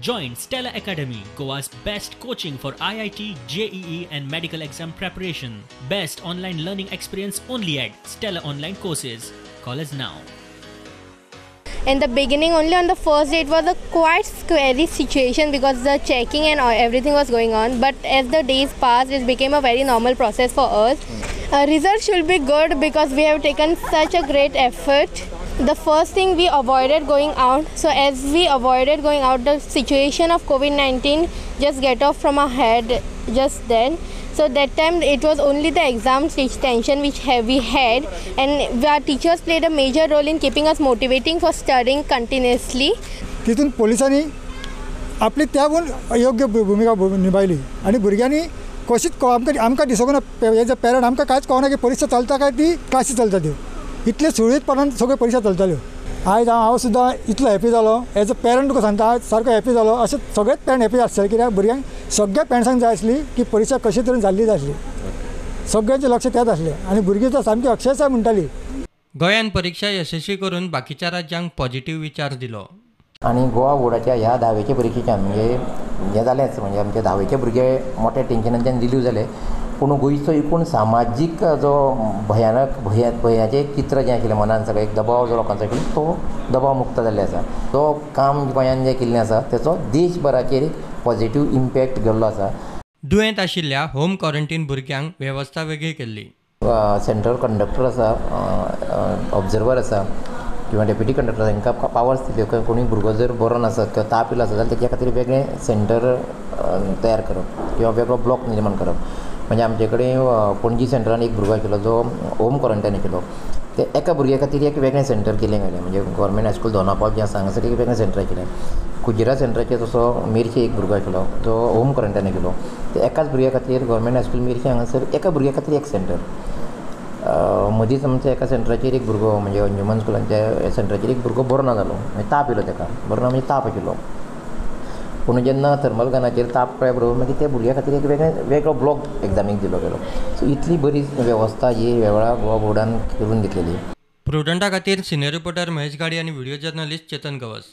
Join Stella Academy, Goa's best coaching for IIT, JEE and medical exam preparation. Best online learning experience only at Stella Online Courses. Call us now. In the beginning, only on the first day, it was a quite scary situation because the checking and everything was going on. But as the days passed, it became a very normal process for us. Results should be good because we have taken such a great effort. The first thing, we avoided going out. So as we avoided going out, the situation of COVID-19 just get off from our head just then. So that time it was only the exam tension which we had, and our teachers played a major role in keeping us motivating for studying continuously. तिथून पोलिसांनी आपली त्याहून योग्य भूमिका निभावली आणि भुरग्यांनी कशीच आमकां दिसोना हेजे पेरंट आमकां कांयच कळना की परीक्षा चलता काय ती क्लासी चलता त्यो इतले सुरळीतपणान सगळ्यो परीक्षा चलताल्यो. आयज हांव सुद्दां इतलो हॅपी जालो एज अ पेरंट तुका सांगता हांव सारको हॅपी जालो. अशें सगळेच पेरंट हॅपी आसतले कित्याक भुरग्यांक सगळ्या पेरंट्सांक जाय आसली की परीक्षा कशे तरेन जाल्ली जाय आसली. सगळ्यांचें लक्ष त्यात आसलें आनी भुरगीं तर सामकी अक्षरशः म्हणटाली. गोंयान परीक्षा यशस्वी करून बाकीच्या राज्यांक पॉझिटिव्ह विचार दिलो. आणि गोवा बोर्डाच्या ह्या 10वीच्या परीक्षेच्यान म्हणजे हें जालेंच म्हणजे आमचे 10वीचे भुरगे मोठ्या टेन्शनांतल्यान रिलीव जाले. पूण गोंयचो एकूण सामाजीक जो भयाचें एक चित्र जें आशिल्लें मनान सगळें एक दबाव जो लोकांचो आशिल्लो तो दबाव मुक्त जाल्ले आसा. जो काम गोंयान जें केल्लें आसा तेचो देशभराचेर एक पॉझिटिव्ह इम्पॅक्ट गेल्लो आसा. दुयेंत आशिल्ल्या होम क्वॉरंटायन भुरग्यांक वेवस्था वेगळी केल्ली. सेंट्रल कंडक्टर आसा, ऑब्जर्वर आसा किंवा डेप्युटी कंडक्टर तांकां पावर्स दिल्यो. कोणी भुरगो जर बरो नासत किंवा ताप येयलो आसत जाल्यार तेच्या खातीर वेगळें सेंटर तयार करप किंवा वेगळो ब्लॉक निर्माण करप. म्हणजे आमचे कडेन पणजी सेंटरान एक भुरगो आशिल्लो जो होम क्वॉरंटायन आशिल्लो. ते एका भुरग्या खातीर एक वेगळें सेंटर केलें गेलें. म्हणजे गव्हर्मेंट हायस्कूल दोनापावल जें आसा हांगासर एक वेगळें सेंटर आशिल्लें. कुजिरा सेंटराचेर तसो मेरशे एक भुरगो आशिल्लो जो होम क्वॉरंटायन आशिल्लो. ते एकाच भुरग्या खातीर गव्हर्मेंट हायस्कूल मेरशे हांगासर एका भुरग्या खातीर एक सेंटर. मदींच आमच्या एका सेंटराचेर एक भुरगो म्हणजे अंजुमन स्कुलांच्या सेंटराचेर एक भुरगो बरो ना जालो. म्हणजे ताप येयलो ताका. बरो ना म्हणजे ताप आशिल्लो. पूण जेन्ना थर्मल गनाचेर ताप कळ्ळे बरोबर मागीर त्या भुरग्या खातीर एक वेगळो ब्लॉक एग्जामीक दिलो गेलो. सो इतली बरी वेवस्था ही वेळा गोवा बोर्डान करून घेतलेली. प्रुडंटा खातीर सिनियर रिपोर्टर महेश गाडी आनी व्हिडिओ जर्नलिस्ट चेतन गवस.